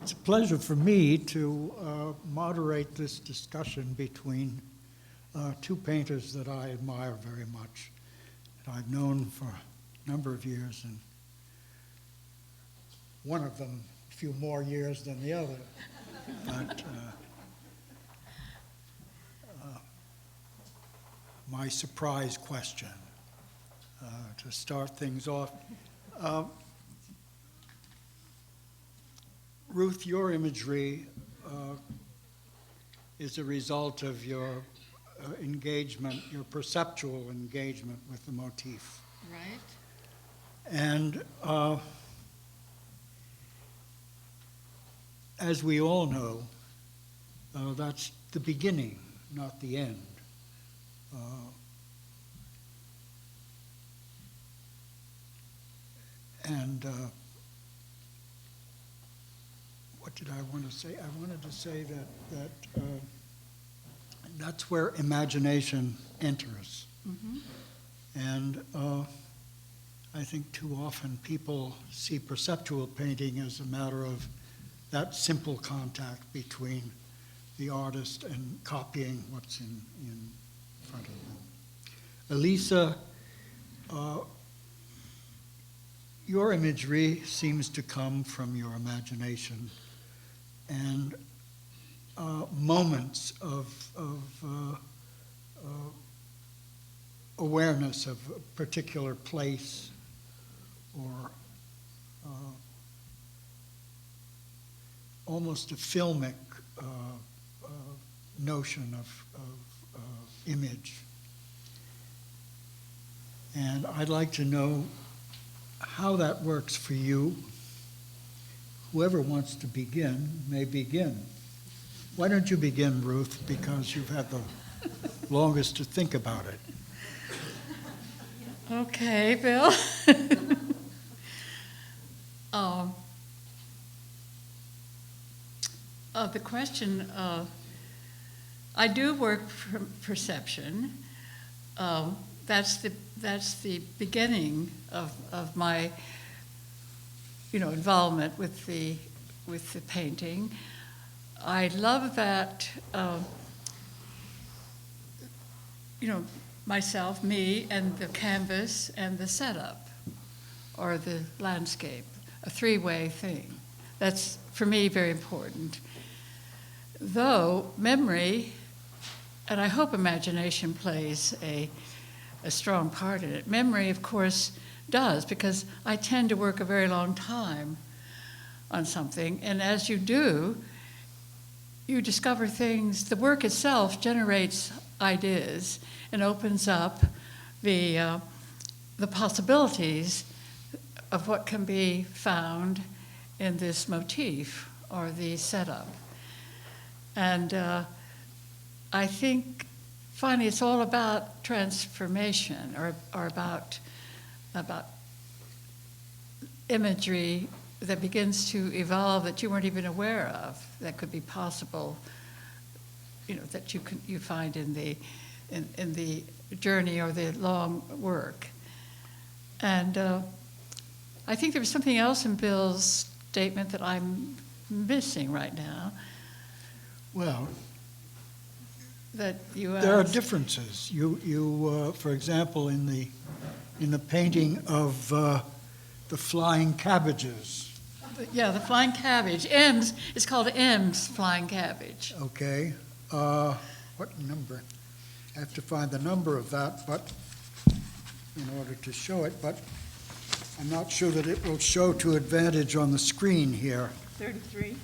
It's a pleasure for me to moderate this discussion between two painters that I admire very much, that I've known for a number of years, and one of them a few more years than the other. But my surprise question to start things off. Ruth, your imagery is a result of your engagement, your perceptual engagement with the motif. Right. And as we all know, that's the beginning, not the end. What did I want to say? I wanted to say that that's where imagination enters. Mm-hmm. And I think too often people see perceptual painting as a matter of that simple contact between the artist and copying what's in front of them. Elisa, your imagery seems to come from your imagination and moments of awareness of a particular place or almost a filmic notion of image. And I'd like to know how that works for you. Whoever wants to begin may begin. Why don't you begin, Ruth, because you've had the longest to think about it. Okay, Bill. The question, I do work from perception. That's the beginning of my, involvement with the painting. I love that, myself, me, and the canvas and the setup, or the landscape, a three-way thing. That's, for me, very important. Though memory, and I hope imagination plays a strong part in it. Memory, of course, does, because I tend to work a very long time on something, and as you do, you discover things. The work itself generates ideas and opens up the possibilities of what can be found in this motif or the setup. And I think, finally, it's all about transformation, or about imagery that begins to evolve that you weren't even aware of, that could be possible, that you find in the journey or the long work. And I think there was something else in Bill's statement that I'm missing right now. Well, that you there are asked. differences. You for example, in the painting of the flying cabbages. Yeah, the flying cabbage. M's. It's called M's flying cabbage. Okay. What number? I have to find the number of that, but in order to show it. But I'm not sure that it will show to advantage on the screen here. 33.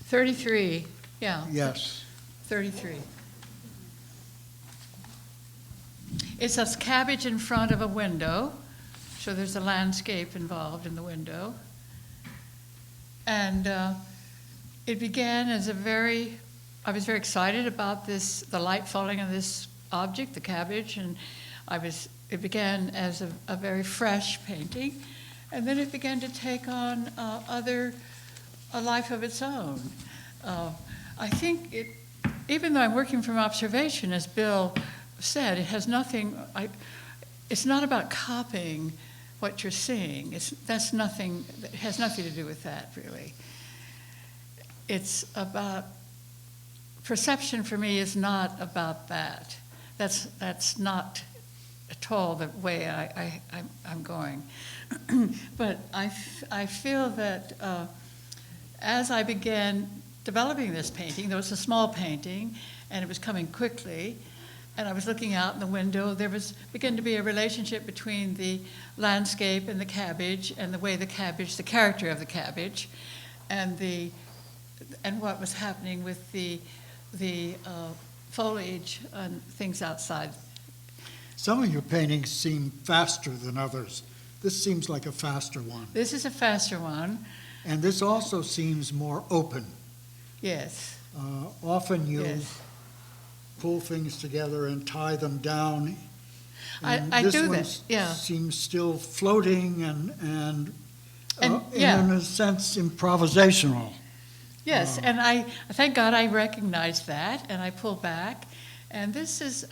33. Yeah. Yes. 33. It's a cabbage in front of a window, so there's a landscape involved in the window. And it began as I was very excited about the light falling on this object, the cabbage, and it began as a very fresh painting, and then it began to take on a life of its own. I think even though I'm working from observation, as Bill said, it has nothing, it's not about copying what you're seeing. It has nothing to do with that, really. it's about, perception for me is not about that. That's not at all the way I'm going. But I feel that as I began developing this painting, there was a small painting, and it was coming quickly, and I was looking out in the window. There began to be a relationship between the landscape and the cabbage, and the way the character of the cabbage, and what was happening with the foliage and things outside. Some of your paintings seem faster than others. This seems like a faster one. This is a faster one. And this also seems more open. Yes. Often you Yes. pull things together and tie them down. I do that, yeah. This seems still floating and yeah. in a sense improvisational. Yes, and I thank God I recognized that, and I pulled back. And this is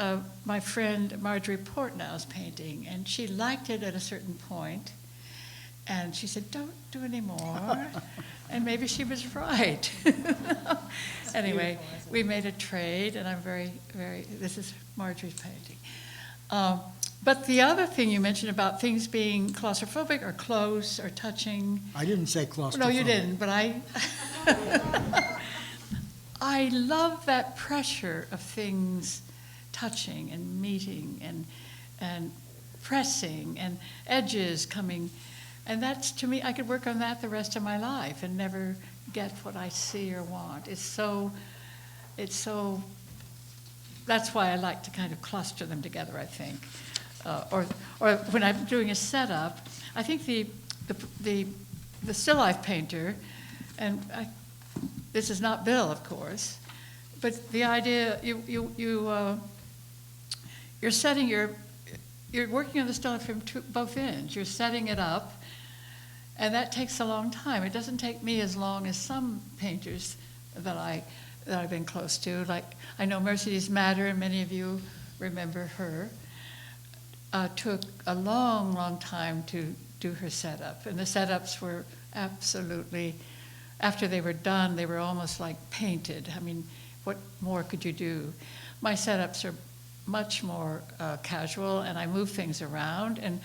my friend Marjorie Portnow's painting, and she liked it at a certain point, and she said, "Don't do any more." And maybe she was right. Anyway, we made a trade, and I'm very, very, this is Marjorie's painting. But the other thing you mentioned about things being claustrophobic or close or touching. I didn't say claustrophobic. No, you didn't, but I love that pressure of things touching and meeting and pressing and edges coming. And that's, to me, I could work on that the rest of my life and never get what I see or want. It's so, that's why I like to kind of cluster them together, I think. Or when I'm doing a setup, I think the still life painter, and this is not Bill, of course, but the idea you're working on the still life from both ends. You're setting it up, and that takes a long time. It doesn't take me as long as some painters that I've been close to. Like I know Mercedes Matter, and many of you remember her. Took a long, long time to do her setup, and the setups were absolutely. After they were done, they were almost like painted. I mean, what more could you do? My setups are much more casual, and I move things around, and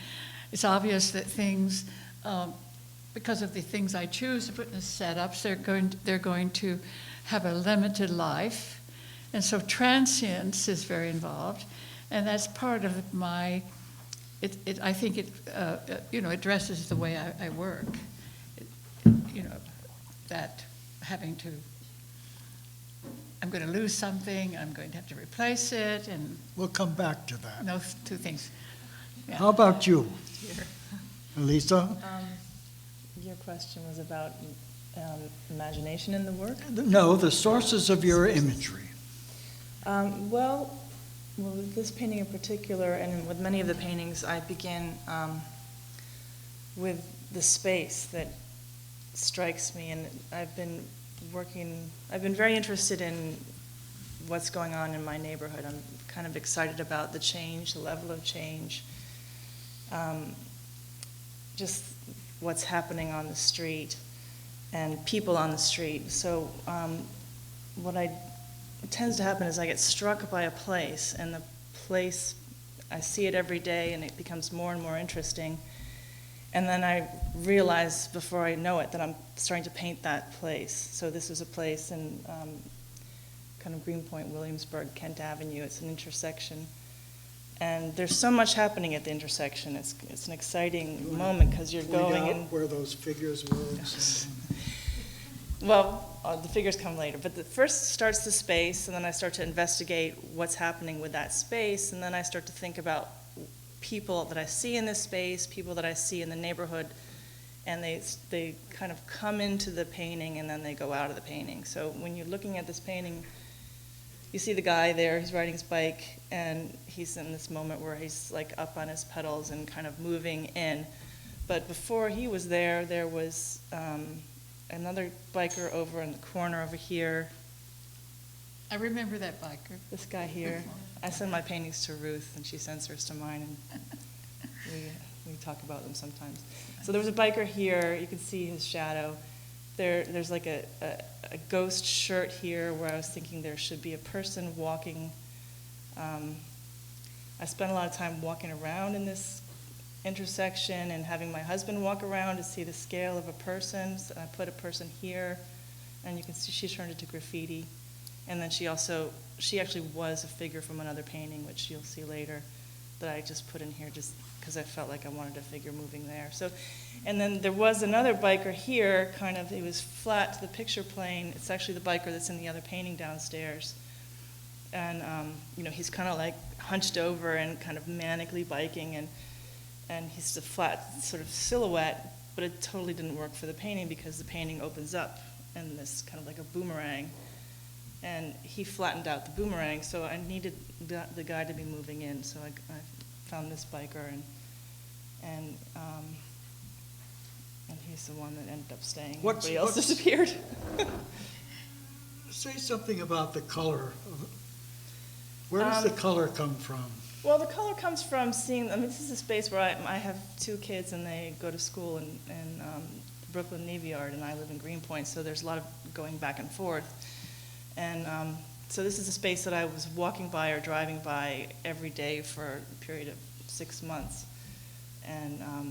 it's obvious that things, because of the things I choose to put in the setups, they're going to have a limited life, and so transience is very involved, and that's part of my. I think it addresses the way I work. That having to, I'm going to lose something, I'm going to have to replace it, and We'll come back to that. those two things. Yeah. How about you, Here. Elisa? Your question was about imagination in the work? No, the sources of your imagery. Well, with this painting in particular, and with many of the paintings, I begin with the space that strikes me, and I've been very interested in what's going on in my neighborhood. I'm kind of excited about the change, the level of change, just what's happening on the street and people on the street. So what tends to happen is I get struck by a place, and the place, I see it every day, and it becomes more and more interesting. And then I realize before I know it that I'm starting to paint that place. So this is a place in kind of Greenpoint, Williamsburg, Kent Avenue. It's an intersection. And there's so much happening at the intersection. It's an exciting moment because you're going in. Where those figures were. Well, the figures come later. But first starts the space, and then I start to investigate what's happening with that space, and then I start to think about people that I see in this space, people that I see in the neighborhood, and they kind of come into the painting and then they go out of the painting. So when you're looking at this painting, you see the guy there, he's riding his bike, and he's in this moment where he's like up on his pedals and kind of moving in. But before he was there, there was another biker over in the corner over here. I remember that biker. This guy here. I send my paintings to Ruth, and she sends hers to mine, and we talk about them sometimes. So there was a biker here. You can see his shadow. there's like a ghost shirt here where I was thinking there should be a person walking. I spent a lot of time walking around in this intersection and having my husband walk around to see the scale of a person. So I put a person here, and you can see she turned it to graffiti. And then she actually was a figure from another painting, which you'll see later, that I just put in here just because I felt like I wanted a figure moving there. So, and then there was another biker here, it was flat to the picture plane. It's actually the biker that's in the other painting downstairs. And, he's kind of like hunched over and kind of manically biking, and he's a flat sort of silhouette, but it totally didn't work for the painting because the painting opens up in this kind of like a boomerang. And he flattened out the boomerang, so I needed the guy to be moving in. So I found this biker, and he's the one that ended up staying. Everybody else disappeared. Say something about the color. Where does the color come from? Well, the color comes from seeing. This is a space where I have 2 kids, and they go to school in the Brooklyn Navy Yard, and I live in Greenpoint. So there's a lot of going back and forth. And so this is a space that I was walking by or driving by every day for a period of 6 months. And I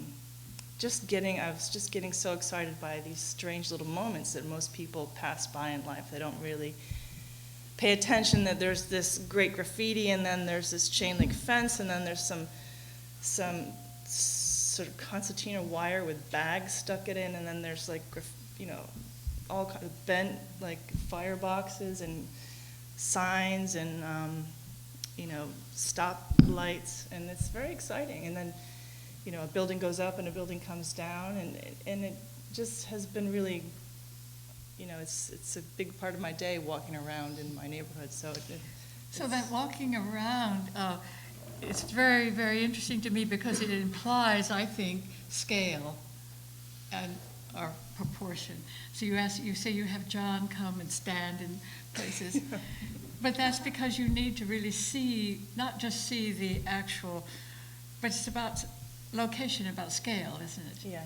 was just getting so excited by these strange little moments that most people pass by in life. They don't really pay attention that there's this great graffiti, and then there's this chain link fence, and then there's some sort of concertina wire with bags stuck it in, and then there's like, all kind of bent like fireboxes and signs and stop lights, and it's very exciting. And then a building goes up and a building comes down, and it just has been really, it's a big part of my day walking around in my neighborhood. So that walking around, it's very, very interesting to me because it implies, I think, scale or proportion. So you say you have John come and stand in places, but that's because you need to really see, not just see the actual, but it's about location, about scale, isn't it? Yeah.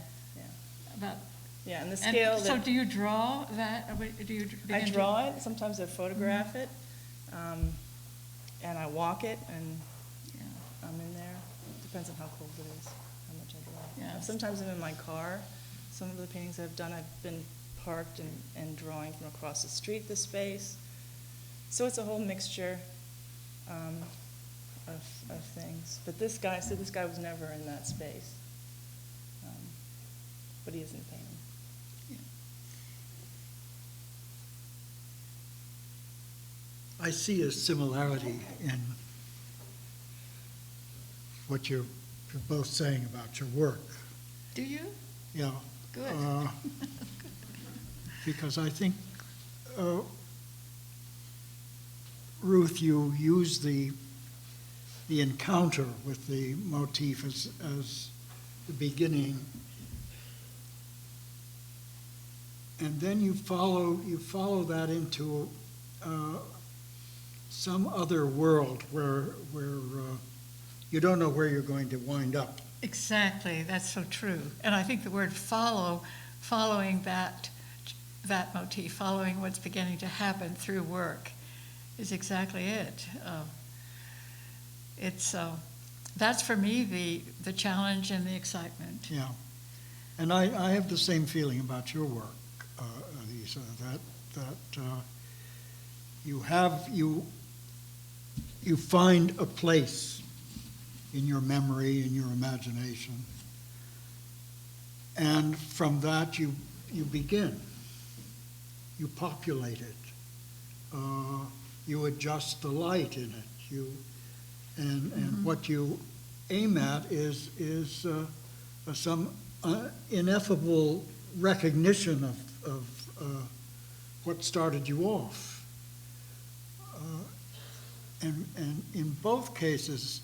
And the scale. So do you draw that? I draw it. Sometimes I photograph it, and I walk it, and I'm in there. Depends on how cold it is, how much I draw. Yeah. Sometimes I'm in my car. Some of the paintings I've done, I've been parked and drawing from across the street, the space. So it's a whole mixture of things. But this guy was never in that space. But he is in the painting. Yeah. I see a similarity in what you're both saying about your work. Do you? Yeah. Good. Because I think, Ruth, you use the encounter with the motif as the beginning, and then you follow that into some other world where you don't know where you're going to wind up. Exactly, that's so true. And I think the word following that motif, following what's beginning to happen through work, is exactly it. That's for me the challenge and the excitement. Yeah, and I have the same feeling about your work, Elisa. That you find a place in your memory, in your imagination. And from that you begin. You populate it. You adjust the light in it. And what you aim at is some ineffable recognition of what started you off. And in both cases,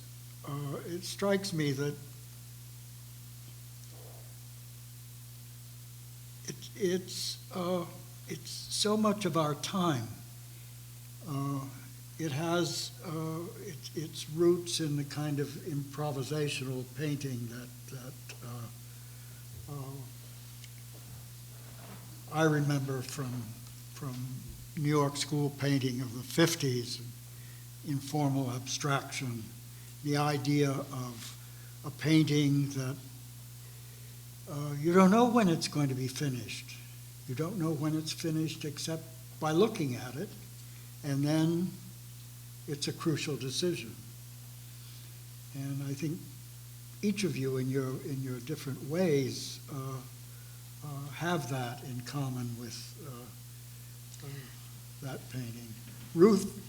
it strikes me that it's so much of our time. It has its roots in the kind of improvisational painting that I remember from New York School painting of the 50s, informal abstraction, the idea of a painting that you don't know when it's going to be finished. You don't know when it's finished except by looking at it, and then it's a crucial decision. And I think each of you in your different ways have that in common with that painting. Ruth,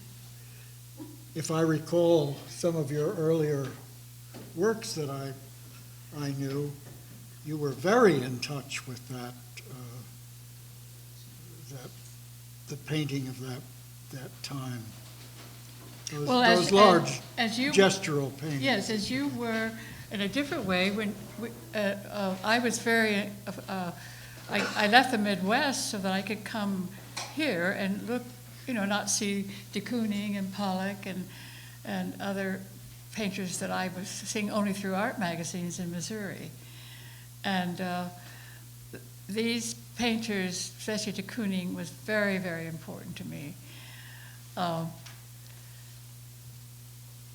if I recall some of your earlier works that I knew, you were very in touch with that the painting of that time. Those large gestural paintings. Yes, as you were in a different way. When I was very, I left the Midwest so that I could come here and look, not see de Kooning and Pollock and other painters that I was seeing only through art magazines in Missouri. And these painters, especially de Kooning, was very, very important to me.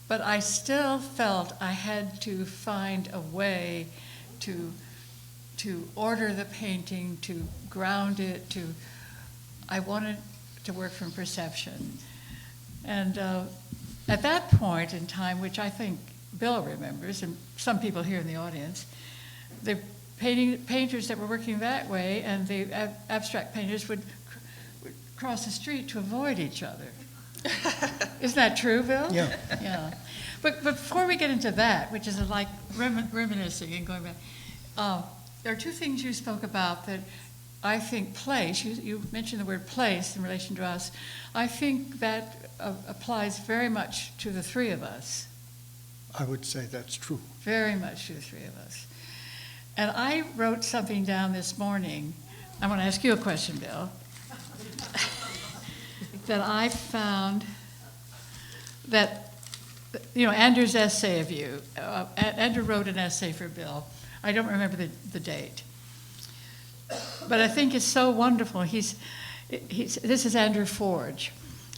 But I still felt I had to find a way to order the painting, to ground it, I wanted to work from perception. And at that point in time, which I think Bill remembers, and some people here in the audience, the painters that were working that way and the abstract painters would cross the street to avoid each other. Isn't that true, Bill? Yeah. Yeah. But before we get into that, which is like reminiscing and going back, there are two things you spoke about that I think place, you mentioned the word place in relation to us. I think that applies very much to the three of us. I would say that's true. Very much to the three of us. And I wrote something down this morning. I want to ask you a question, Bill. That I found that, Andrew's essay of you, Andrew wrote an essay for Bill. I don't remember the date. But I think it's so wonderful. This is Andrew Forge.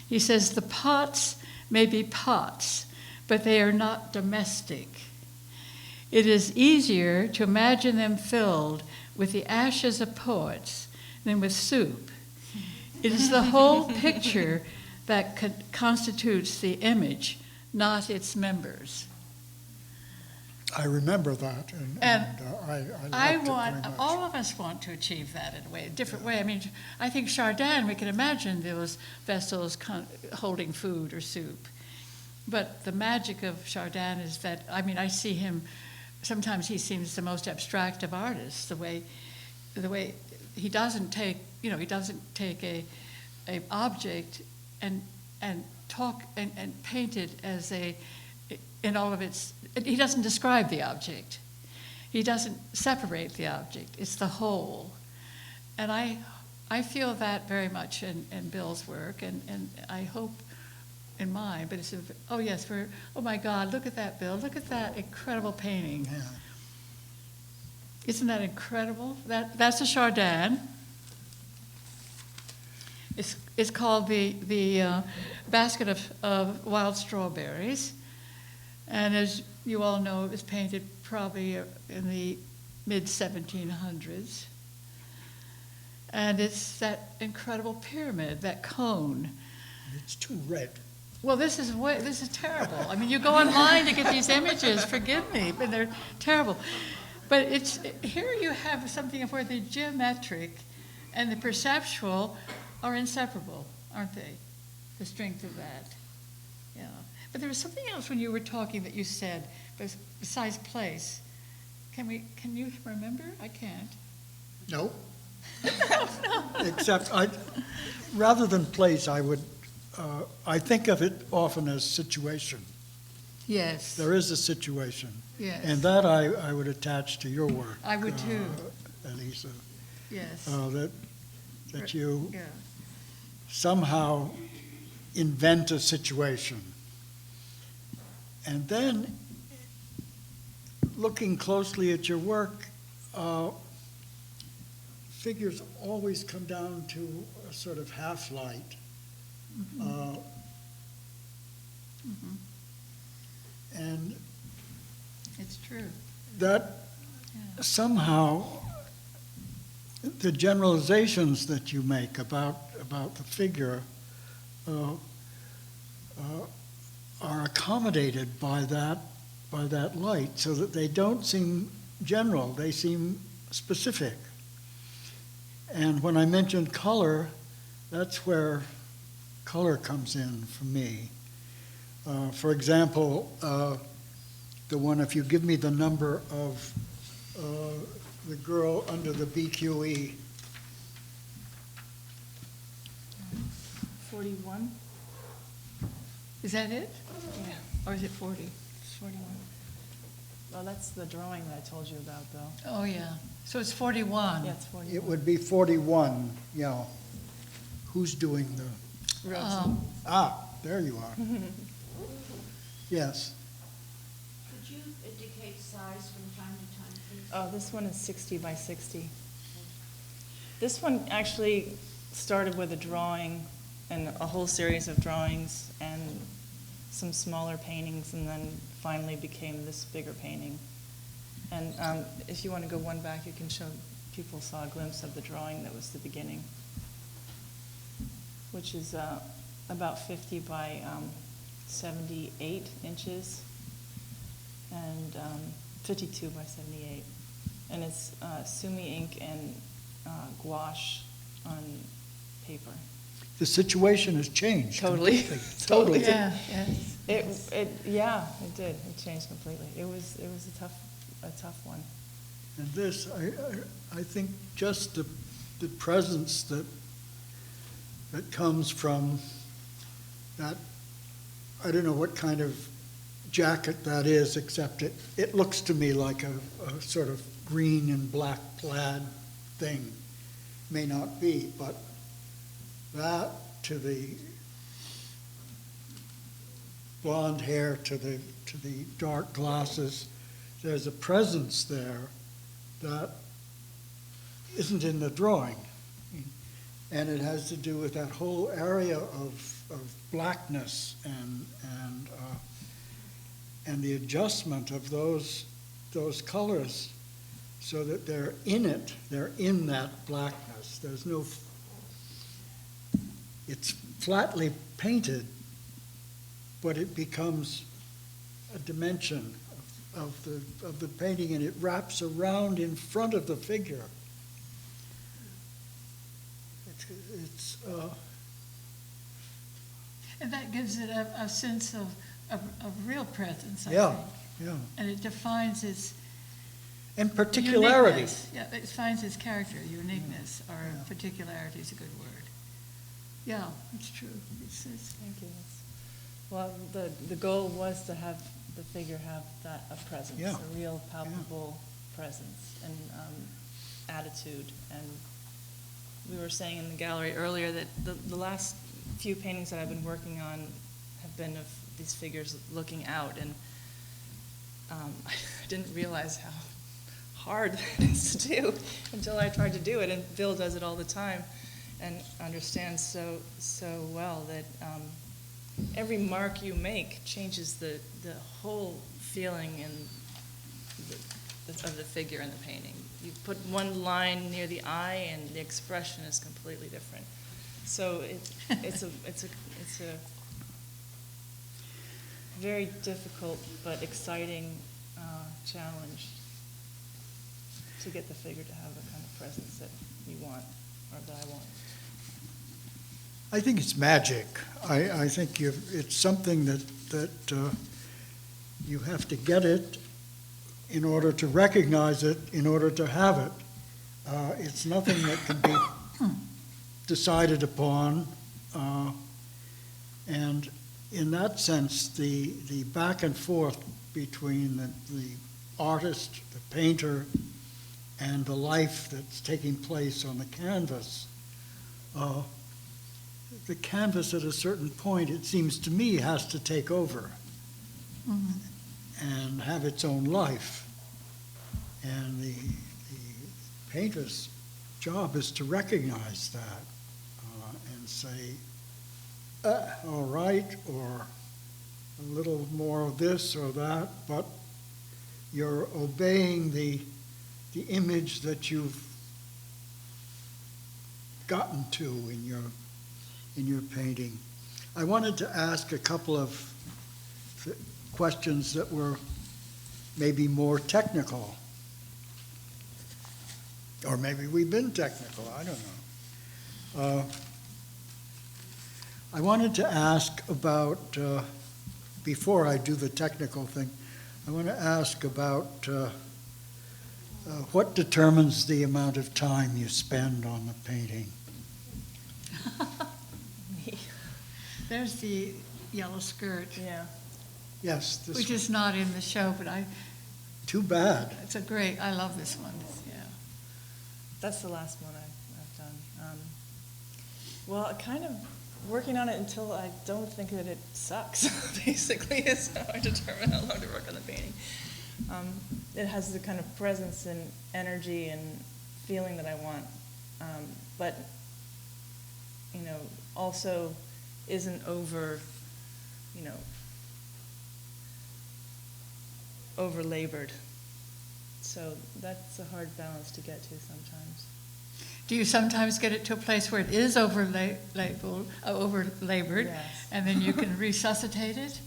He says, the pots may be pots, but they are not domestic. It is easier to imagine them filled with the ashes of poets than with soup. It is the whole picture that constitutes the image, not its members. I remember that, and I liked it very much. All of us want to achieve that in a different way. I mean, I think Chardin, we can imagine those vessels holding food or soup. But the magic of Chardin is that, I see him, sometimes he seems the most abstract of artists, the way he doesn't take, a object and talk and paint it as in all of its, he doesn't describe the object. He doesn't separate the object. It's the whole. And I feel that very much in Bill's work, and I hope in mine, but oh my God, look at that, Bill. Look at that incredible painting. Yeah. Isn't that incredible? That's a Chardin. It's called the Basket of Wild Strawberries. And as you all know, it was painted probably in the mid-1700s. And it's that incredible pyramid, that cone. It's too red. Well, this is terrible. You go online to get these images, forgive me, but they're terrible. But here you have something where the geometric and the perceptual are inseparable, aren't they? The strength of that. Yeah. But there was something else when you were talking that you said, besides place. Can you remember? I can't. No. Except rather than place, I think of it often as situation. Yes. There is a situation. Yes. And that I would attach to your work. I would too. Elisa. Yes. That you Yeah. somehow invent a situation. And then, figures always come down to a sort of half-light. And It's true. that Yeah. somehow, the generalizations that you make about the figure are accommodated by that light, so that they don't seem general, they seem specific. And when I mentioned color, that's where color comes in for me. For example, the one, if you give me the number of the girl under the BQE. 41? Is that it? Yeah, Or is it 40? 41. Well, that's the drawing that I told you about, though. Oh, yeah. So it's 41. Yeah, it's 41. It would be 41, yeah. Who's doing the, Rosa. there you are. Yes. Could you indicate size from time to time, please? Oh, this one is 60 by 60. This one actually started with a drawing and a whole series of drawings and some smaller paintings, and then finally became this bigger painting. And if you want to go one back, you can show people saw a glimpse of the drawing that was the beginning, which is about 50 by 78 inches and 52 by 78. And it's sumi ink and gouache on paper. The situation has changed. Totally. completely. Totally. Yeah, yes. It did. It changed completely. It was a tough one. And this, I think just the presence that comes from that, I don't know what kind of jacket that is, except it looks to me like a sort of green and black plaid thing. May not be, but that to the blonde hair, to the dark glasses, there's a presence there that isn't in the drawing. And it has to do with that whole area of blackness and the adjustment of those colors so that they're in that blackness. There's no, it's flatly painted, but it becomes a dimension of the painting, and it wraps around in front of the figure. It's And that gives it a sense of real presence, I yeah, think. yeah, And it defines its and particularity. uniqueness. Yeah, it defines its character, uniqueness, or Yeah. particularity is a good word. Yeah, it's true. It's Thank you. Well, the goal was to have the figure have a presence, Yeah. a real palpable presence and attitude. And we were saying in the gallery earlier that the last few paintings that I've been working on have been of these figures looking out, and I didn't realize how hard that is to do until I tried to do it, and Bill does it all the time and understands so well that every mark you make changes the whole feeling of the figure in the painting. You put one line near the eye, and the expression is completely different. So it's a very difficult but exciting challenge to get the figure to have the kind of presence that you want, or that I want. I think it's magic. I think it's something that you have to get it in order to recognize it, in order to have it. It's nothing that can be decided upon. And in that sense, the back and forth between the artist, the painter, and the life that's taking place on the canvas, the canvas at a certain point, it seems to me, has to take over and have its own life. And the painter's job is to recognize that and say, all right, or a little more of this or that, but you're obeying the image that you've gotten to in your painting. I wanted to ask a couple of questions that were maybe more technical. Or maybe we've been technical, I don't know. I wanted to ask about, before I do the technical thing, I want to ask about what determines the amount of time you spend on the painting? There's the yellow skirt, Yeah. Yes, this which one. is not in the show, but Too bad. I love this one, yeah. That's the last one I've done. Well, kind of working on it until I don't think that it sucks, basically, is how I determine how long to work on the painting. It has the kind of presence and energy and feeling that I want, but, also isn't over labored. So that's a hard balance to get to sometimes. Do you sometimes get it to a place where it is over-labored, Yes. and then you can resuscitate it?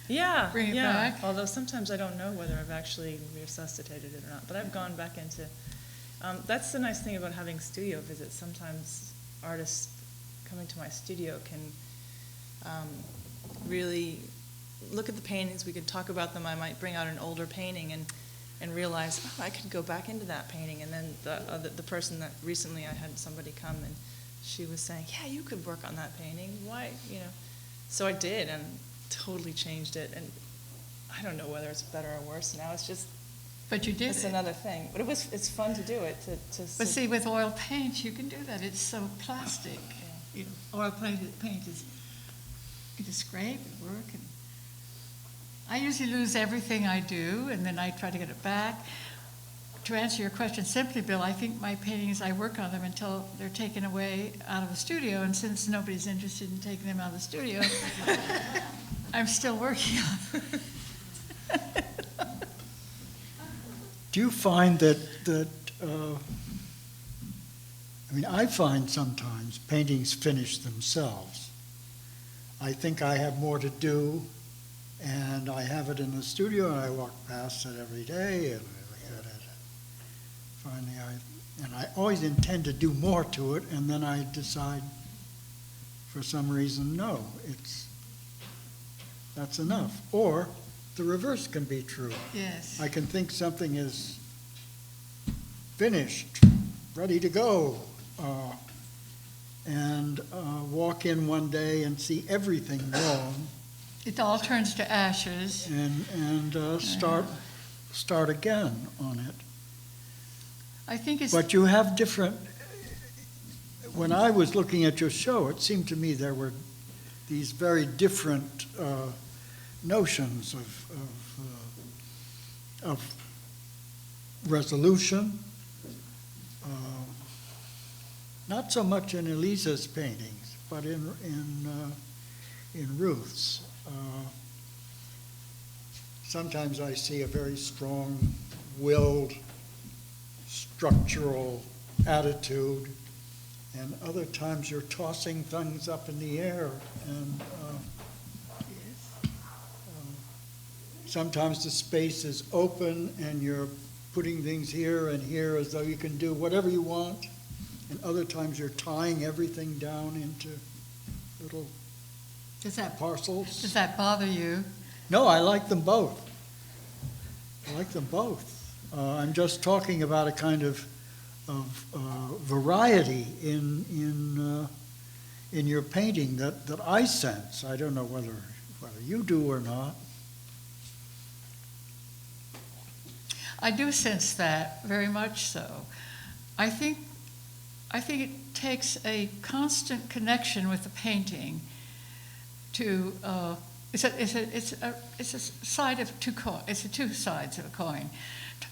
Yeah, Bring it yeah. back? Although sometimes I don't know whether I've actually resuscitated it or not. But I've gone back into. That's the nice thing about having studio visits. Sometimes artists coming to my studio can really look at the paintings. We could talk about them. I might bring out an older painting and realize, oh, I could go back into that painting. And then the person that recently I had somebody come and she was saying, yeah, you could work on that painting. Why, So I did and totally changed it. And I don't know whether it's better or worse now. It's just, But you did it's it. another thing. But it's fun to do it. But see, with oil paint, you can do that. It's so plastic. Oil paint is, you just scrape and work. And I usually lose everything I do, and then I try to get it back. To answer your question simply, Bill, I think my paintings, I work on them until they're taken away out of the studio, and since nobody's interested in taking them out of the studio, I'm still working on them. Do you find that I find sometimes paintings finish themselves. I think I have more to do, and I have it in the studio, and I walk past it every day, and I look at it. Finally, I always intend to do more to it, and then I decide, for some reason, no, that's enough. Or the reverse can be true. Yes. I can think something is finished, ready to go, and walk in one day and see everything wrong, It all turns to ashes. and start again on it. I think it's. But you have different. When I was looking at your show, it seemed to me there were these very different notions of resolution. Not so much in Elisa's paintings, but in Ruth's. Sometimes I see a very strong-willed, structural attitude, and other times you're tossing things up in the air, and sometimes the space is open and you're putting things here and here as though you can do whatever you want, and other times you're tying everything down into little parcels. Does that bother you? No, I like them both. I like them both. I'm just talking about a kind of variety in your painting that I sense. I don't know whether you do or not. I do sense that, very much so. I think it takes a constant connection with the painting to. It's a side of two coins. It's two sides of a coin.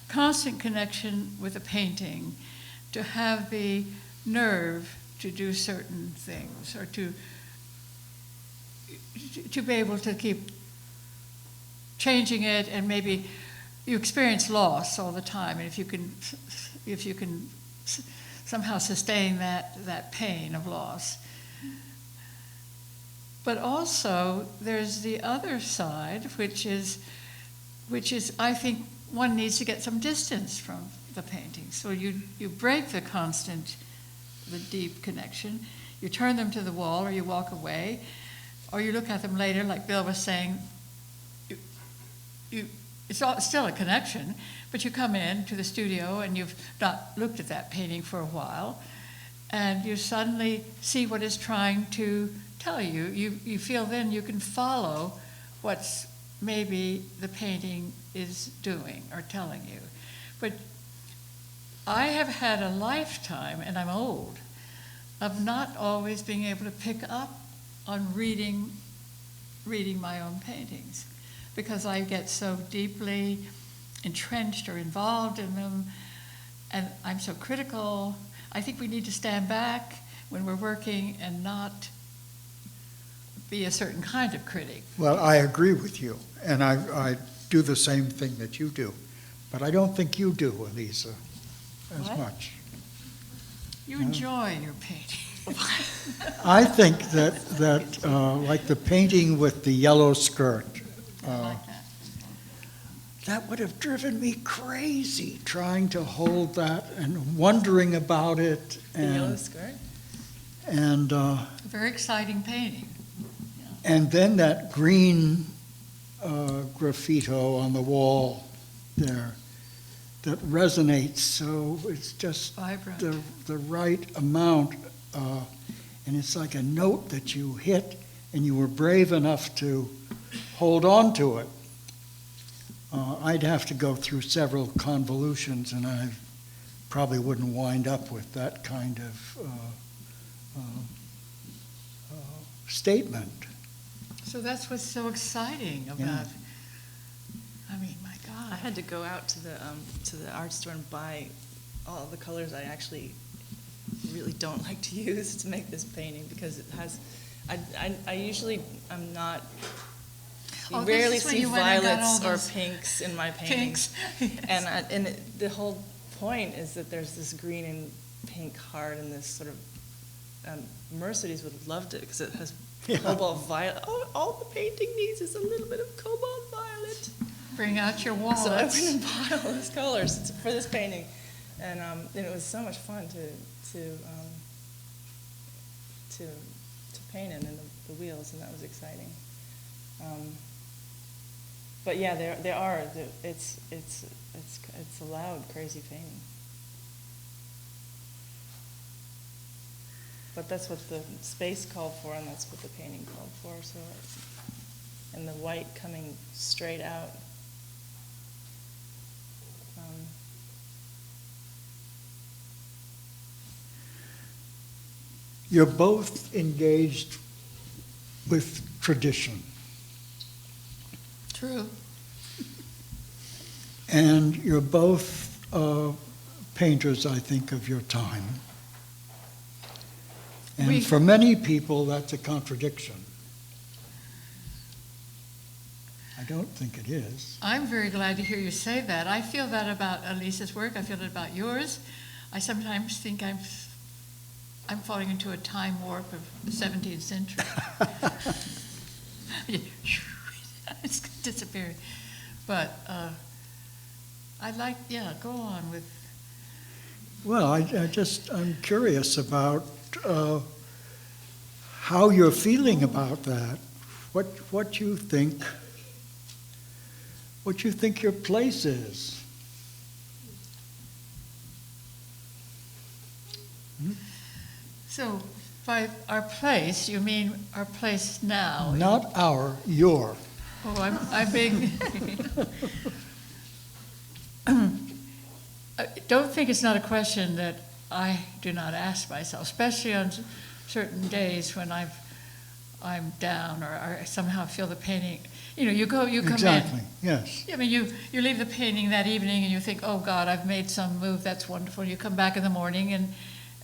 Constant connection with the painting, to have the nerve to do certain things, or to be able to keep changing it, and maybe you experience loss all the time, and if you can somehow sustain that pain of loss. But also there's the other side, which is I think one needs to get some distance from the painting. So you break the deep connection, you turn them to the wall, or you walk away, or you look at them later, like Bill was saying. It's still a connection, but you come in to the studio and you've not looked at that painting for a while, and you suddenly see what it's trying to tell you. You feel then you can follow what's maybe the painting is doing or telling you. But I have had a lifetime, and I'm old, of not always being able to pick up on reading my own paintings, because I get so deeply entrenched or involved in them, and I'm so critical. I think we need to stand back when we're working and not be a certain kind of critic. Well, I agree with you, and I do the same thing that you do, but I don't think you do, Elisa, as What? much. You enjoy your painting. I think that like the painting with the yellow skirt, I like that. that would have driven me crazy, trying to hold that and wondering about it. The yellow And, skirt? and, A very exciting painting. and then that green graffito on the wall there that resonates, so it's just Vibrant. the right amount, and it's like a note that you hit, and you were brave enough to hold on to it. I'd have to go through several convolutions, and I probably wouldn't wind up with that kind of statement. So that's what's so exciting about, I mean, my I God. had to go out to the art store and buy all the colors I actually really don't like to use to make this painting, because it has, I usually, I'm not, you Oh, this rarely is when see you went and got all violets or those pinks in my paintings. Pinks. Yes. And the whole point is that there's this green and pink heart and this sort of, Mercedes would have loved it because it has Yeah. cobalt violet. Oh, all the painting needs is a little bit of cobalt violet. Bring out your So I wallets. went and bought all those colors for this painting, and it was so much fun to paint in the wheels, and that was exciting. But yeah, it's a loud, crazy painting. But that's what the space called for, and that's what the painting called for. So, and the white coming straight out. You're both engaged with tradition, True. and you're both painters, I think, of your time. And for many people, that's a contradiction. I don't think it is. I'm very glad to hear you say that. I feel that about Elisa's work. I feel it about yours. I sometimes think I'm falling into a time warp of the 17th century. It's disappearing. But I'd like, go on with. Well, I'm curious about how you're feeling about that. What you think your place is. So by our place, you mean our place now? Not your. Oh, I'm being. I don't think it's not a question that I do not ask myself, especially on certain days when I'm down or I somehow feel the painting. You know, you come Exactly, in. yes. I mean, you leave the painting that evening and you think, oh God, I've made some move, that's wonderful. You come back in the morning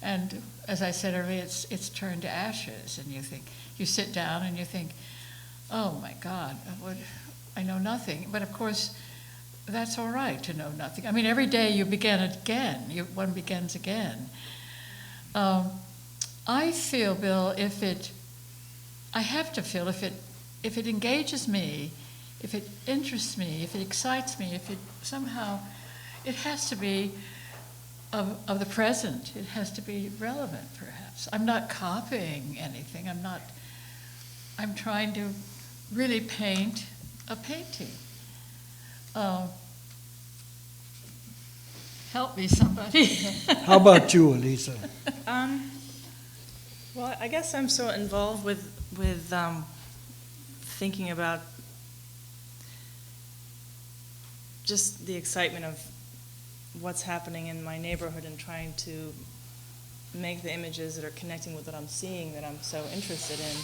and as I said earlier, it's turned to ashes, and you sit down and you think, oh my God, I know nothing. But of course, that's all right to know nothing. I mean, every day you begin again. One begins again. I feel, Bill, if it engages me, if it interests me, if it excites me, if it somehow, it has to be of the present. It has to be relevant, perhaps. I'm not copying anything. I'm trying to really paint a painting. Help me, somebody. How about you, Elisa? Well, I guess I'm so involved with thinking about just the excitement of what's happening in my neighborhood and trying to make the images that are connecting with what I'm seeing that I'm so interested in,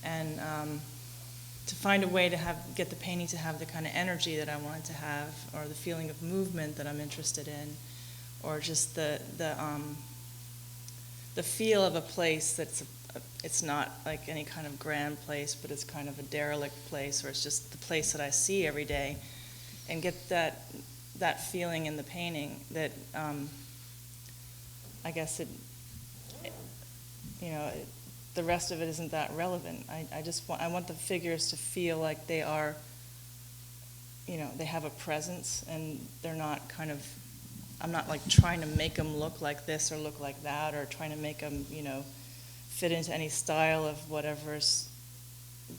and to find a way to get the painting to have the kind of energy that I want it to have, or the feeling of movement that I'm interested in, or just the feel of a place it's not like any kind of grand place, but it's kind of a derelict place, or it's just the place that I see every day, and get that feeling in the painting that I guess the rest of it isn't that relevant. I want the figures to feel like they are, they have a presence, and they're not kind of, I'm not like trying to make them look like this or look like that, or trying to make them, fit into any style of whatever's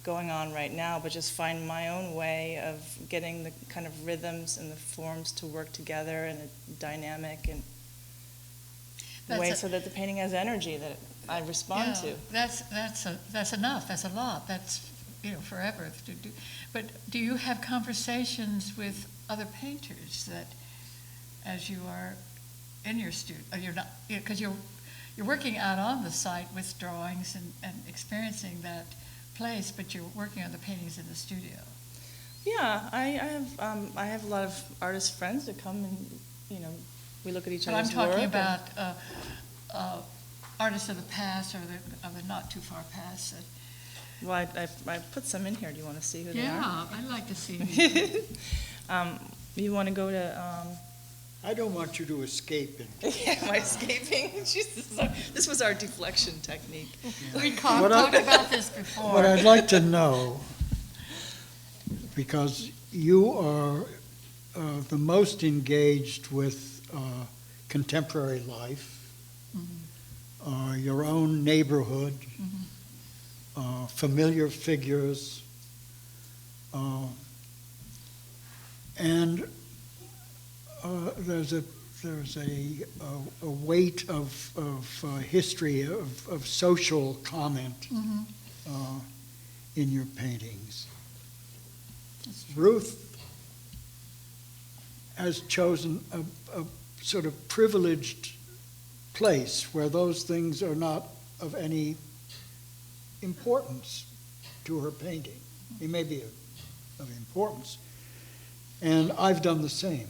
going on right now, but just find my own way of getting the kind of rhythms and the forms to work together in a dynamic and way so that the painting has energy that I respond to. That's enough. That's a lot. That's forever to do. But do you have conversations with other painters that, as you are in your studio, you're not, because you're working out on the site with drawings and experiencing that place, but you're working on the paintings in the studio. Yeah, I have a lot of artist friends that come and we look at each other's work. But I'm talking about artists of the past or of the not too far past. Well, I put some in here. Do you want to see who they are? Yeah, I'd like to see. You want to go to? I don't want you to escape it. Yeah, am I escaping? This was our deflection technique. We talked about this before. What I'd like to know, because you are the most engaged with contemporary life, your own neighborhood, familiar figures, and there's a weight of history of social comment in your paintings. Ruth has chosen a sort of privileged place where those things are not of any importance to her painting. They may be of importance. And I've done the same.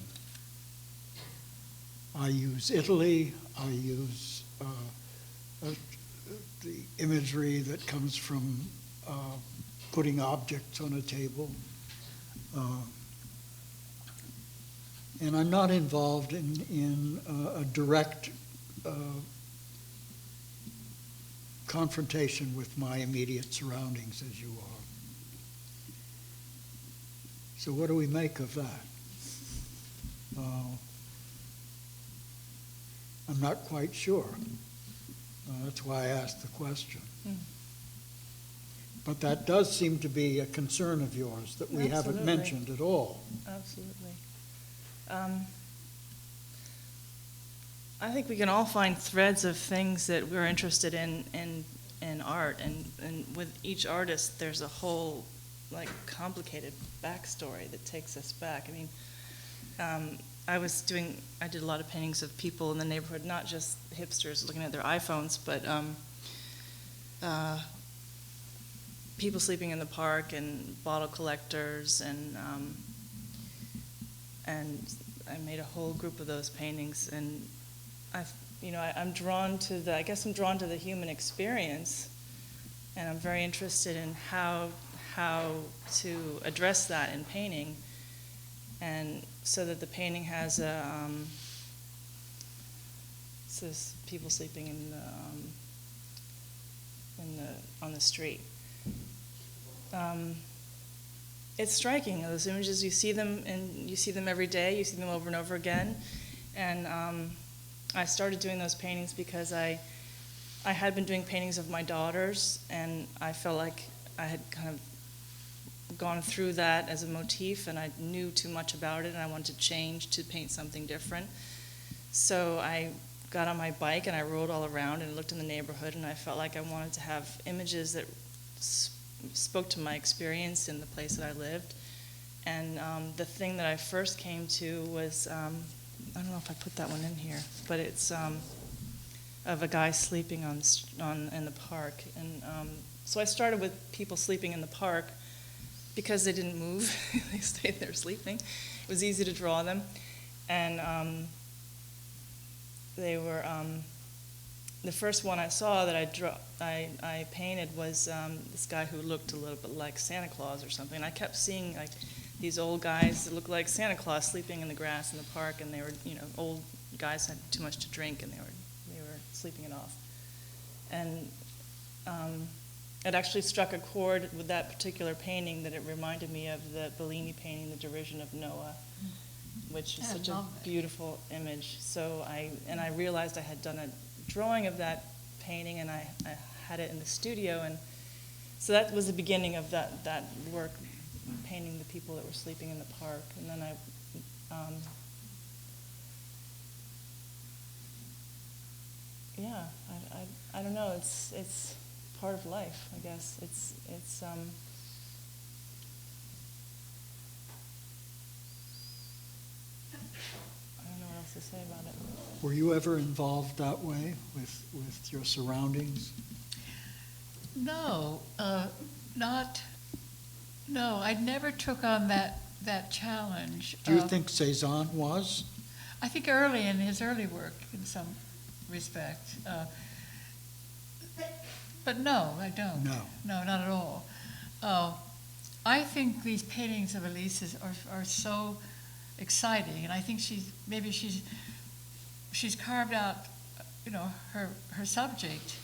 I use Italy, I use the imagery that comes from putting objects on a table. And I'm not involved in a direct confrontation with my immediate surroundings as you are. So what do we make of that? I'm not quite sure. That's why I asked the question. But that does seem to be a concern of yours that we haven't mentioned at all. Absolutely. I think we can all find threads of things that we're interested in art, and with each artist there's a whole complicated backstory that takes us back. I mean, I did a lot of paintings of people in the neighborhood, not just hipsters looking at their iPhones, but people sleeping in the park and bottle collectors, and I made a whole group of those paintings. And I'm drawn to I guess I'm drawn to the human experience, and I'm very interested in how to address that in painting, and so that the painting has says people sleeping on the street. It's striking, those images. You see them, and you see them every day. You see them over and over again. And I started doing those paintings because I had been doing paintings of my daughters, and I felt like I had kind of gone through that as a motif, and I knew too much about it, and I wanted to change to paint something different. So I got on my bike and I rode all around and looked in the neighborhood, and I felt like I wanted to have images that spoke to my experience in the place that I lived. And the thing that I first came to was, I don't know if I put that one in here, but it's of a guy sleeping in the park. And so I started with people sleeping in the park because they didn't move. They stayed there sleeping. It was easy to draw them. And they were, the first one I saw that I painted was this guy who looked a little bit like Santa Claus or something. I kept seeing like these old guys that looked like Santa Claus sleeping in the grass in the park, and they were, old guys had too much to drink, and they were sleeping it off. And it actually struck a chord with that particular painting that it reminded me of the Bellini painting, The Derision of Noah, which is such a beautiful image. So I realized I had done a drawing of that painting, and I had it in the studio, and so that was the beginning of that work, painting the people that were sleeping in the park. And then I don't know, it's part of life, I guess. It's I don't know what else to say about it. Were you ever involved that way with your surroundings? No, no, I never took on that challenge. Do you think Cézanne was? I think early in his early work, in some respect. But no, I don't. No. No, not at all. I think these paintings of Elisa's are so exciting, and I think she's carved out, her subject,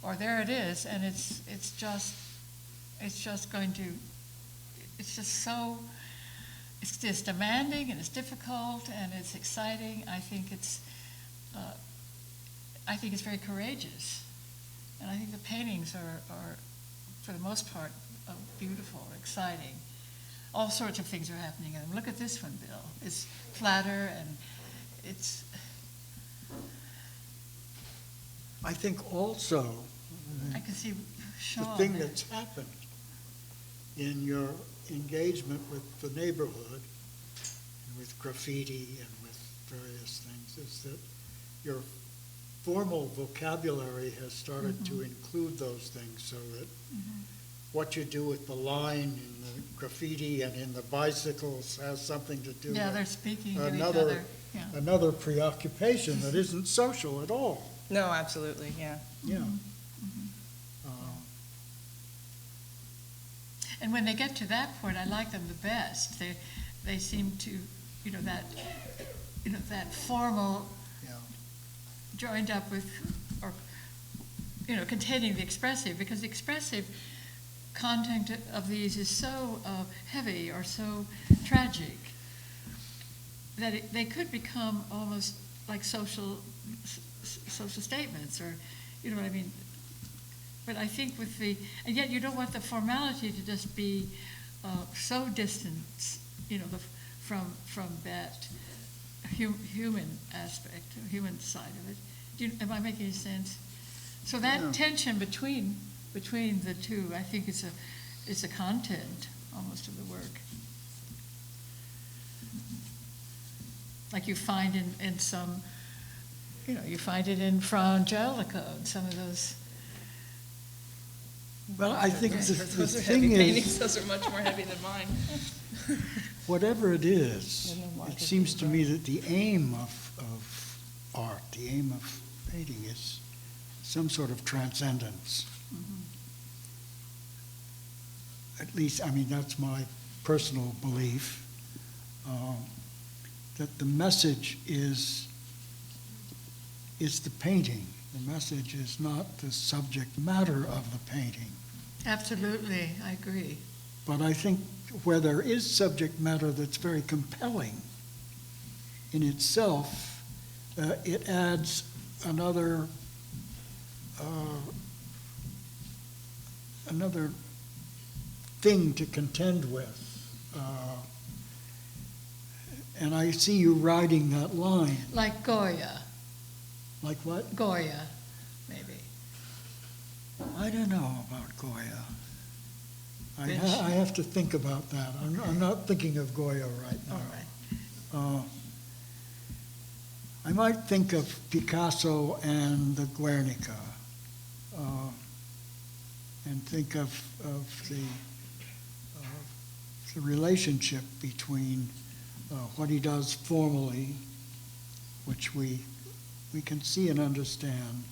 or there it is, and it's just demanding, and it's difficult, and it's exciting. I think it's very courageous, and I think the paintings are for the most part, beautiful, exciting. All sorts of things are happening in them. Look at this one, Bill. It's flatter, and it's... I think also I can see the Sean. thing that's happened in your engagement with the neighborhood, and with graffiti and with various things, is that your formal vocabulary has started to include those things, so that what you do with the line in the graffiti and in the bicycles has something to do Yeah, they're with speaking to each other. Yeah. another preoccupation that isn't social at all. No, absolutely, yeah. Yeah. And when they get to that point, I like them the best. They seem to, that formal Yeah. joined up with, or containing the expressive, because the expressive content of these is so heavy or so tragic that they could become almost like social statements, or you know what I mean. But I think and yet you don't want the formality to just be so distant, from that human aspect, human side of it. Am I making sense? So that tension between the two, I think, is a content almost of the work. Like you find in some, you find it in Fra Angelico and some of those Well, I think the Those are thing heavy is, paintings, those are much more heavy than mine. whatever it is, And then watch it it seems be to me that the aim of art, the aim of painting is some sort of transcendence. At least, I mean, that's my personal belief, that the message is the painting. The message is not the subject matter of the painting. Absolutely, I agree. But I think where there is subject matter that's very compelling in itself, it adds another thing to contend with. And I see you riding that line. Like Goya. Like what? Goya, maybe. I don't know about Goya. I Bench. have to think about that. I'm not thinking of Goya right now. All right. I might think of Picasso and the Guernica, and think of the relationship between what he does formally, which we can see and understand,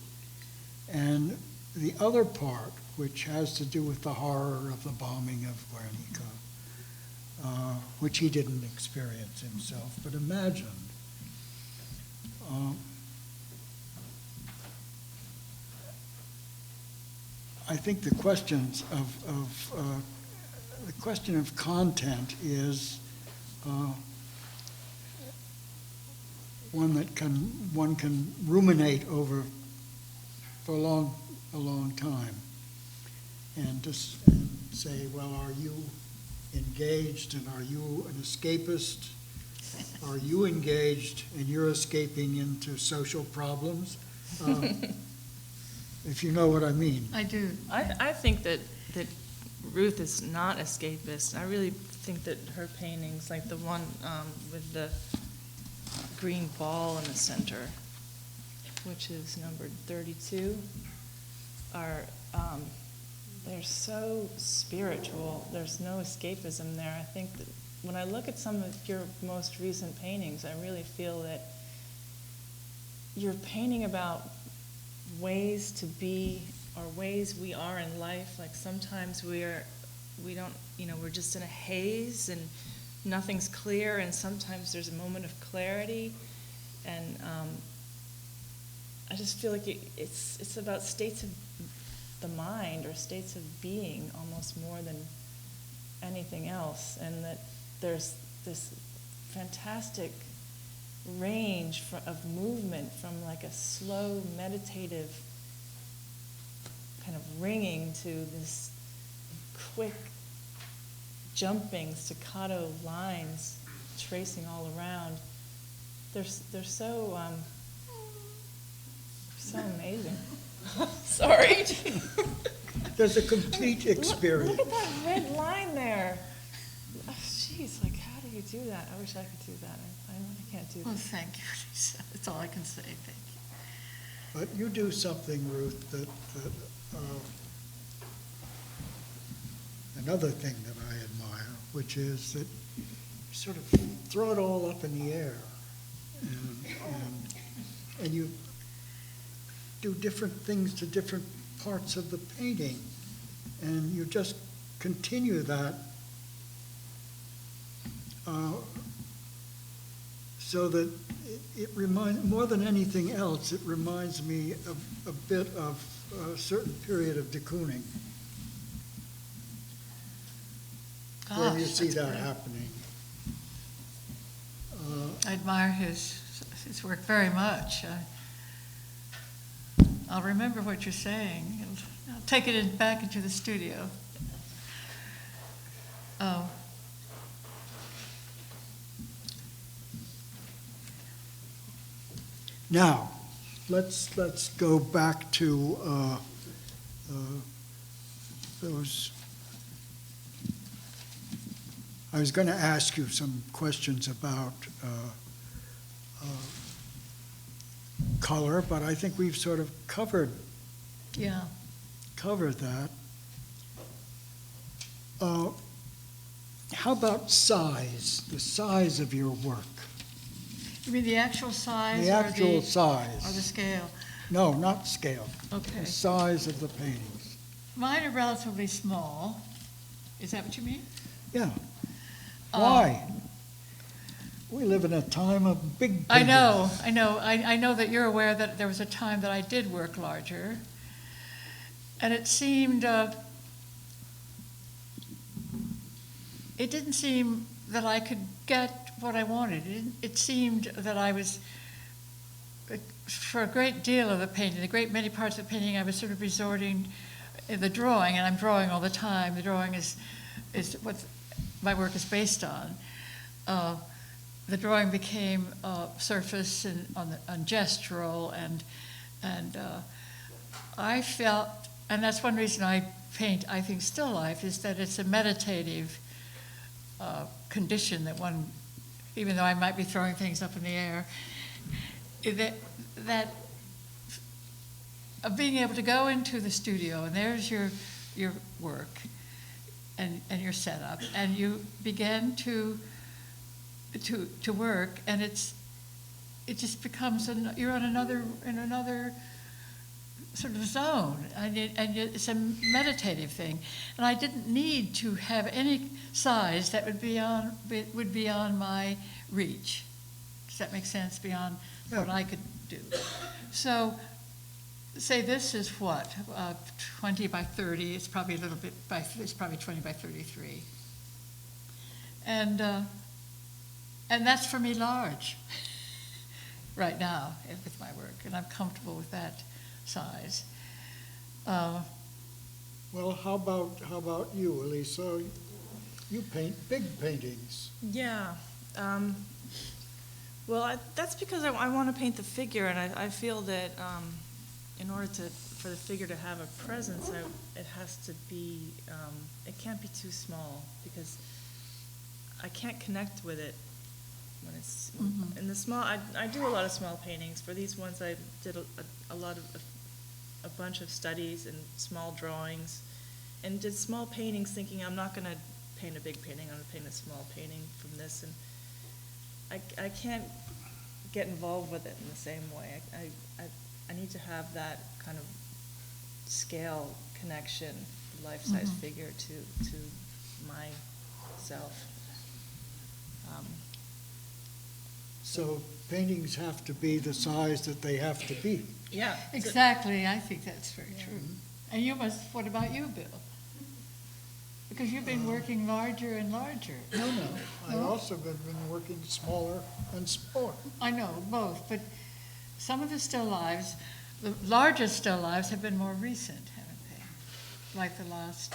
and the other part, which has to do with the horror of the bombing of Guernica, which he didn't experience himself, but imagined. I think the question of content is one that one can ruminate over for a long time, and say, well, are you engaged and are you an escapist? Are you engaged and you're escaping into social problems? If you know what I mean. I do. I think that Ruth is not escapist. I really think that her paintings, like the one with the green ball in the center, which is numbered 32, are they're so spiritual. There's no escapism there. I think that when I look at some of your most recent paintings, I really feel that you're painting about ways to be or ways we are in life. Like sometimes we don't, we're just in a haze and nothing's clear, and sometimes there's a moment of clarity. And I just feel like it's about states of the mind or states of being almost more than anything else, and that there's this fantastic range of movement from like a slow meditative kind of ringing to this quick jumping staccato lines tracing all around. They're so amazing. Sorry. There's a complete experience. Look at that red line there. Oh, jeez, like how do you do that? I wish I could do that. I can't do Well, that. thank you, Lisa. That's all I can say. Thank you. But you do something, Ruth, that another thing that I admire, which is that you sort of throw it all up in the air, and you do different things to different parts of the painting, and you just continue that so that it reminds, more than anything else, it reminds me of a bit of a certain period of de Kooning, where you Gosh, see that's that great. happening. I admire his work very much. I'll remember what you're saying. I'll take it back into the studio. Oh. Now, let's go back to those. I was going to ask you some questions about color, but I think we've sort of covered Yeah. that. How about size, the size of your work? You mean the actual size? The actual Or the size. scale? No, not scale. Okay. The size of the paintings. Mine are relatively small. Is that what you mean? Yeah. Why? We live in a time of big paintings. I know that you're aware that there was a time that I did work larger. And it seemed, it didn't seem that I could get what I wanted. It seemed that I was, for a great deal of the painting, a great many parts of the painting, I was sort of resorting in the drawing, and I'm drawing all the time. The drawing is what my work is based on. The drawing became surface and on gestural, and I felt, and that's one reason I paint, I think, still life, is that it's a meditative condition that one, even though I might be throwing things up in the air, that of being able to go into the studio, and there's your work and your setup, and you begin to work, and it just becomes you're in another sort of zone, and it's a meditative thing. And I didn't need to have any size that would be beyond my reach. Does that make sense? Beyond what I could do. So, say this is what 20 by 30. It's probably a little bit it's probably 20 by 33. And that's for me large right now with my work, and I'm comfortable with that size. Well, how about you, Elisa? You paint big paintings. Yeah. Well, that's because I want to paint the figure, and I feel that in order for the figure to have a presence, it has to be, it can't be too small, because I can't connect with it when it's in the small. I do a lot of small paintings. For these ones, I did a bunch of studies and small drawings, and did small paintings thinking I'm not going to paint a big painting, I'm going to paint a small painting from this, and I can't get involved with it in the same way. I need to have that kind of scale connection, life-size figure to myself. So paintings have to be the size that they have to be. Yeah. Exactly, I think that's very true. And you must, what about you, Bill? Because you've been working larger and larger. No, I also have been working smaller and smaller. I know, both, but some of the still lives, the largest still lives have been more recent, haven't they? Like the last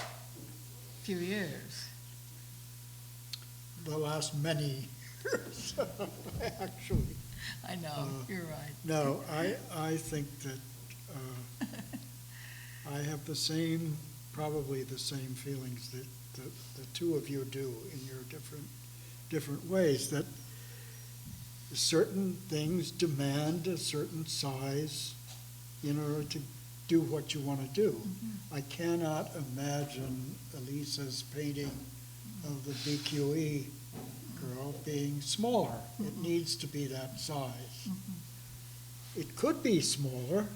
few years. The last many years, actually. I know, you're right. No, I think that I have probably the same feelings that the two of you do in your different ways, that certain things demand a certain size in order to do what you want to do. I cannot imagine Elisa's painting of the BQE girl being smaller. It needs to be that size. It could be smaller,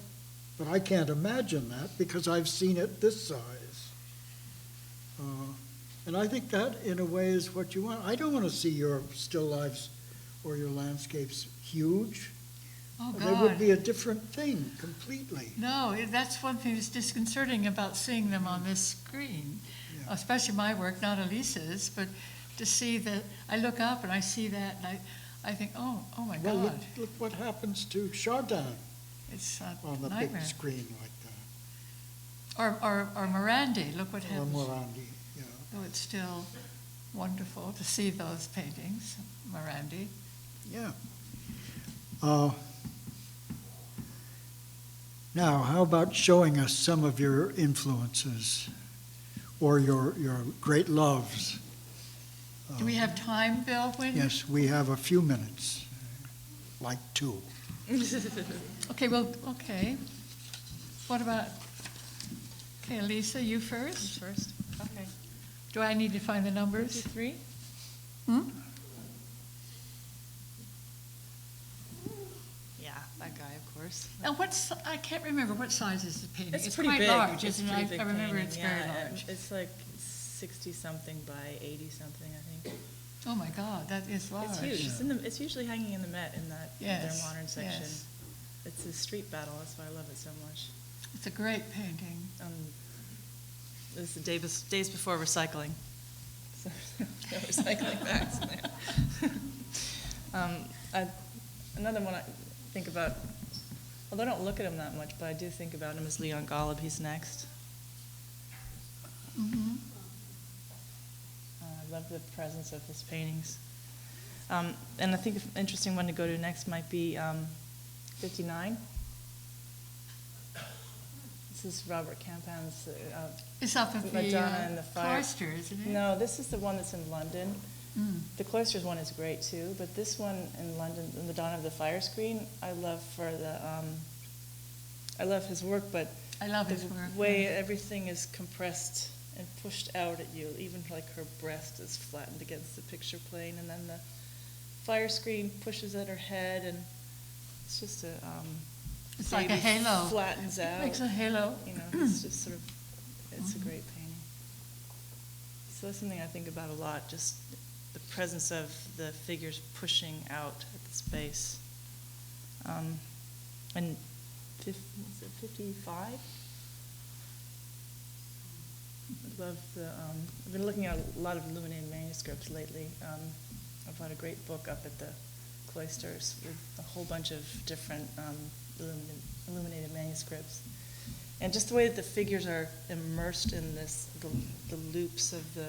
but I can't imagine that because I've seen it this size. And I think that, in a way, is what you want. I don't want to see your still lifes or your landscapes huge. Oh, They would God. be a different thing completely. No, that's one thing that's disconcerting about seeing them on this screen, Yeah. especially my work, not Elisa's, but to see that, I look up and I see that, and I think, oh my Well, God, look what happens to Chardin it's a on the nightmare. big screen like that. Or Morandi, look what Or happens. Morandi, yeah. Oh, it's still wonderful to see those paintings, Morandi. Yeah. Now, how about showing us some of your influences or your great loves? Do we have time, Bill? Yes, we have a few minutes, like 2. Okay, well, okay. What about, okay, Elisa, you first? First. Okay. Do I need to find the numbers? 53? Hmm? Yeah, that guy, of course. And I can't remember, what size is the painting? It's pretty quite big. large, It's isn't pretty it? big I remember painting, it's yeah, very and large. it's like 60-something by 80-something, I think. Oh my God, that is large. It's huge. It's usually hanging in the Met in that their Yes, modern section. yes. It's a street battle. That's why I love it so much. It's a great painting. This is the days before recycling. So no recycling bags in there. Another one I think about, although I don't look at him that much, but I do think about him as Leon Golub. He's next. Mm-hmm. I love the presence of his paintings. And I think an interesting one to go to next might be 59. This is Robert Campan's It's up at the Madonna and the Fire. Cloister, isn't it? No, this is the one that's in London. Mm. The Cloisters one is great too, but this one in London, the Madonna of the Fire Screen, I love for the. I love his work, but I love his the work. way yeah. everything is compressed and pushed out at you, even like her breast is flattened against the picture plane, and then the fire screen pushes at her head, and it's just a. It's like a baby halo. Flattens out. It makes a halo. You know, it's just sort of. It's a great painting. So that's something I think about a lot. Just the presence of the figures pushing out at the space. And is it 55? I love the. I've been looking at a lot of illuminated manuscripts lately. I've got a great book up at the Cloisters with a whole bunch of different illuminated manuscripts, and just the way that the figures are immersed in this, the loops of the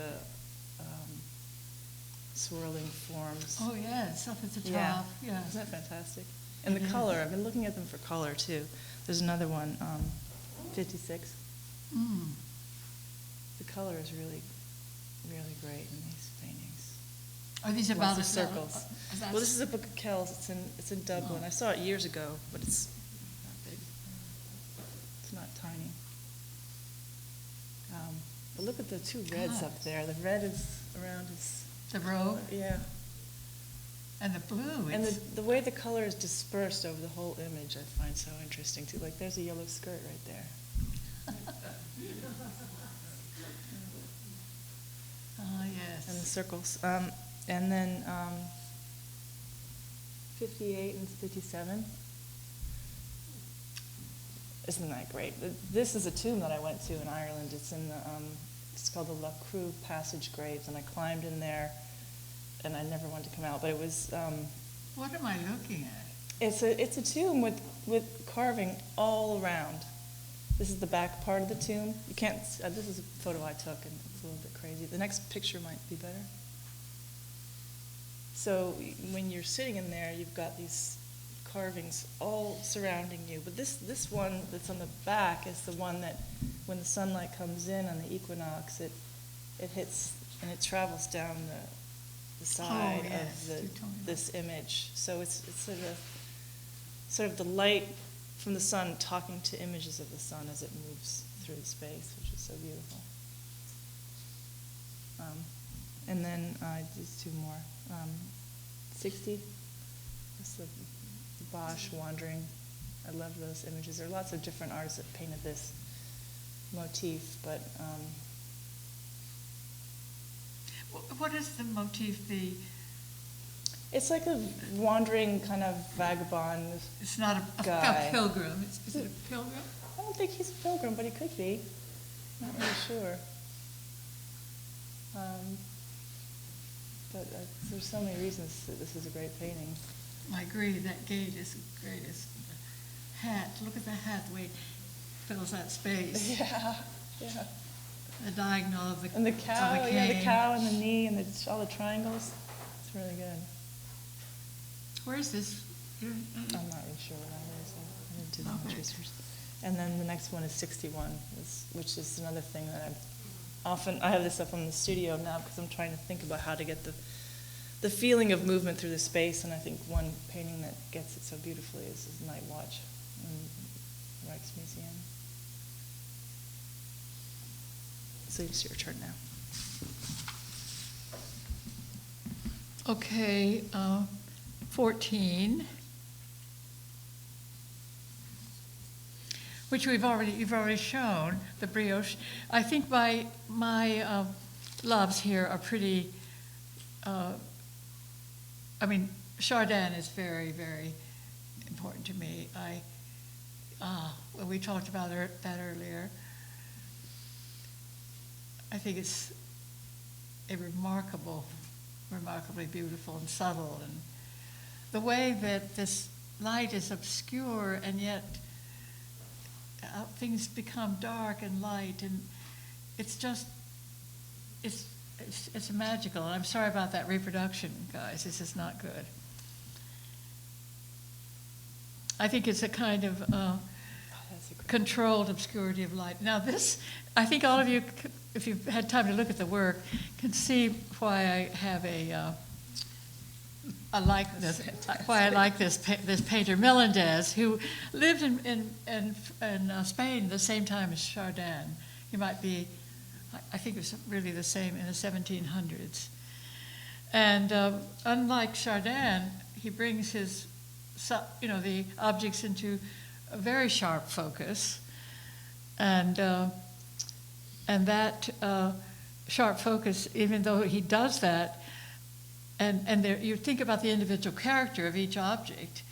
swirling forms. Oh, yes, up at the top. Yeah. Yes. Isn't that fantastic? And the It is. color, I've been looking at them for color too. There's another one, 56. Mm. The color is really, really great in these paintings. Are these Lots about of a circles. Well, this is a book of Kells. It's in Dublin. Oh. I saw it years ago, but it's not big. It's not tiny. But look at the two reds God. up there. The red is around his. The robe Yeah. and the blue. And It's, the way the color is dispersed over the whole image, I find so interesting too. Like there's a yellow skirt right there. oh, yes. And the circles. And then 58 and 57. Isn't that great? This is a tomb that I went to in Ireland. It's in the, it's called the La Crue Passage Graves, and I climbed in there, and I never wanted to come out. But it was. What am I looking at? It's a tomb with carving all around. This is the back part of the tomb. You can't. This is a photo I took, and it's a little bit crazy. The next picture might be better. So when you're sitting in there, you've got these carvings all surrounding you. But this one that's on the back is the one that, when the sunlight comes in on the equinox, it hits and it travels down the side yes, of you told me this image. So it's sort of the light from the sun talking to images of the sun as it moves through the space, which is so beautiful. And then just two more. 60. That's the Bosch wandering. I love those images. There are lots of different artists that painted this motif, but What is the motif? it's like a wandering kind of vagabond. It's not a Guy. pilgrim. Is it a pilgrim? I don't think he's a pilgrim, but he could be. Not really sure. But there's so many reasons that this is a great painting. I agree. That gate is great. It's the hat. Look at the hat. The way it fills that space. Yeah, yeah. The diagonal of the And the of cow, the yeah, the cane. cow and the knee and all the triangles. It's really good. Where is this? I'm not really sure what that is. I didn't do that much Okay. research. And then the next one is 61, which is another thing that I have this up on the studio now because I'm trying to think about how to get the feeling of movement through the space, and I think one painting that gets it so beautifully is Night Watch in the Rijksmuseum. So it's your turn now. Okay, 14, which you've already shown, the brioche. I think my loves here are pretty, Chardin is very, very important to me. Well, we talked about that earlier. I think it's a remarkably beautiful and subtle, and the way that this light is obscure and yet things become dark and light, and it's magical. And I'm sorry about that reproduction, guys. This is not good. I think it's a kind of controlled obscurity of light. Now this, I think all of you, if you've had time to look at the work, can see why I have why I like this painter Melendez, who lived in Spain the same time as Chardin. He might be, I think it was really the same in the 1700s. And unlike Chardin, he brings his, the objects into a very sharp focus, and that sharp focus, even though he does that, and there, you think about the individual character of each object,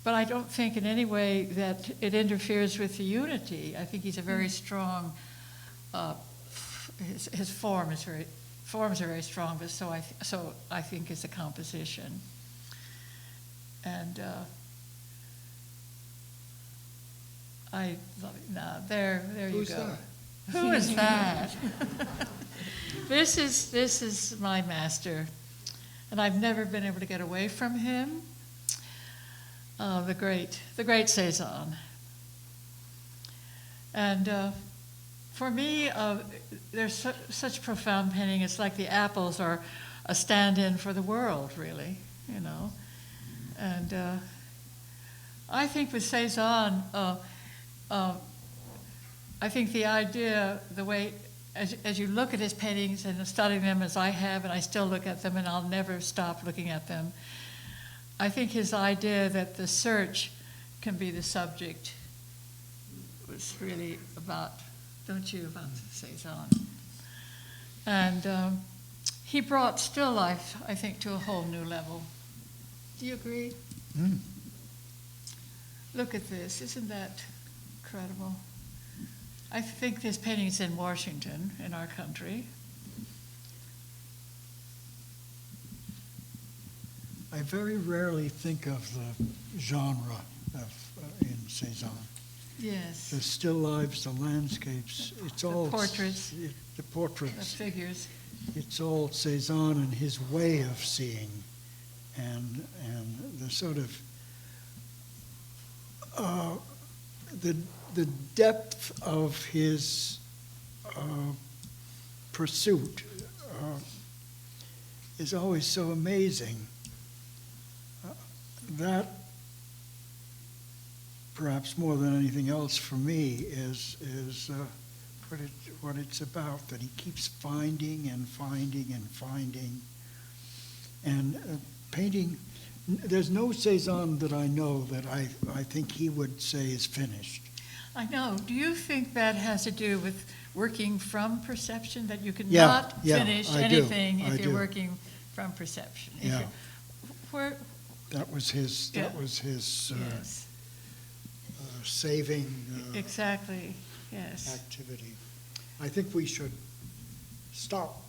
but I don't think in any way that it interferes with the unity. I think he's a very strong. His forms are very strong, but so I think is the composition, and. I love it. Now, there you Who's go. that? Who is that? This is my master, and I've never been able to get away from him. The great Cezanne. And for me, there's such profound painting. It's like the apples are a stand-in for the world, really, And I think with Cezanne. I think the idea, the way, as you look at his paintings and study them as I have, and I still look at them and I'll never stop looking at them, I think his idea that the search can be the subject was really about, don't you, about Cezanne. And he brought still life, I think, to a whole new level. Do you agree? Mm. Look at this, isn't that incredible? I think this painting is in Washington, in our country. I very rarely think of the genre in Cezanne. Yes. The still lives, the landscapes, it's all... The portraits. The portraits. The figures. It's all Cezanne and his way of seeing, and the sort of... the depth of his pursuit is always so amazing. That, perhaps more than anything else for me, is what it's about, that he keeps finding and finding and finding. And painting, there's no Cezanne that I know that I think he would say is finished. I know. Do you think that has to do with working from perception, that you could not finish anything if you're working from perception? Yeah. Where? That was his. Yeah. That was his Yes. saving Exactly. Yes. activity. I think we should stop